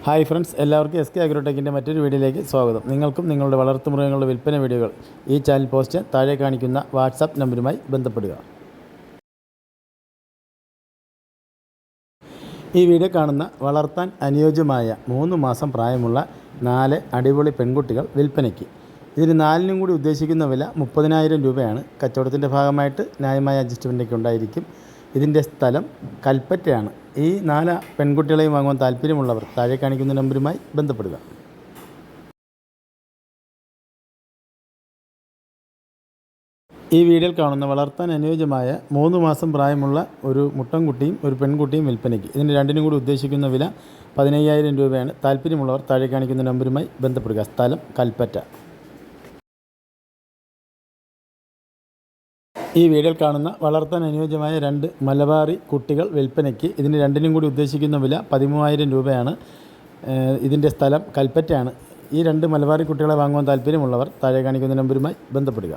Hi friends, എല്ലാവർക്കും S K അഗ്രോടെക്കിൻ്റെ മറ്റൊരു വീഡിയോയിലേക്ക് സ്വാഗതം. നിങ്ങൾക്കും നിങ്ങളുടെ വളർത്തുമൃഗങ്ങളുടെ വിൽപ്പന വീഡിയോകൾ ഈ ചാനൽ പോസ്റ്റ് താഴെ കാണിക്കുന്ന വാട്സാപ്പ് നമ്പറുമായി ബന്ധപ്പെടുക. ഈ വീഡിയോ കാണുന്ന വളർത്താൻ അനുയോജ്യമായ 3 മാസം പ്രായമുള്ള 4 അടിപൊളി പെൺകുട്ടികൾ വിൽപ്പനയ്ക്ക്. ഇതിന് 4നും കൂടി ഉദ്ദേശിക്കുന്ന വില 30,000 രൂപയാണ്. കച്ചവടത്തിൻ്റെ ഭാഗമായിട്ട് ന്യായമായ അഡ്ജസ്റ്റ്മെൻറ്റൊക്കെ ഉണ്ടായിരിക്കും. ഇതിൻ്റെ സ്ഥലം കൽപ്പറ്റയാണ്. ഈ 4 പെൺകുട്ടികളെയും വാങ്ങുവാൻ താല്പര്യമുള്ളവർ താഴെ കാണിക്കുന്ന നമ്പറുമായി ബന്ധപ്പെടുക. ഈ വീഡിയോയിൽ കാണുന്ന വളർത്താൻ അനുയോജ്യമായ 3 മാസം പ്രായമുള്ള ഒരു മുട്ടൻകുട്ടിയും ഒരു പെൺകുട്ടിയും വിൽപ്പനയ്ക്ക്. ഇതിന് രണ്ടിനും കൂടി ഉദ്ദേശിക്കുന്ന വില 15,000 രൂപയാണ്. താല്പര്യമുള്ളവർ താഴെ കാണിക്കുന്ന നമ്പറുമായി ബന്ധപ്പെടുക. സ്ഥലം കൽപ്പറ്റ. ഈ വീഡിയോയിൽ കാണുന്ന വളർത്താൻ അനുയോജ്യമായ 2 മലബാറി കുട്ടികൾ വിൽപ്പനയ്ക്ക്. ഇതിന് രണ്ടിനും കൂടി ഉദ്ദേശിക്കുന്ന വില 13,000 രൂപയാണ്. ഇതിൻ്റെ സ്ഥലം കൽപ്പറ്റയാണ്. ഈ 2 മലബാറി കുട്ടികളെ വാങ്ങുവാൻ താല്പര്യമുള്ളവർ താഴെ കാണിക്കുന്ന നമ്പറുമായി ബന്ധപ്പെടുക.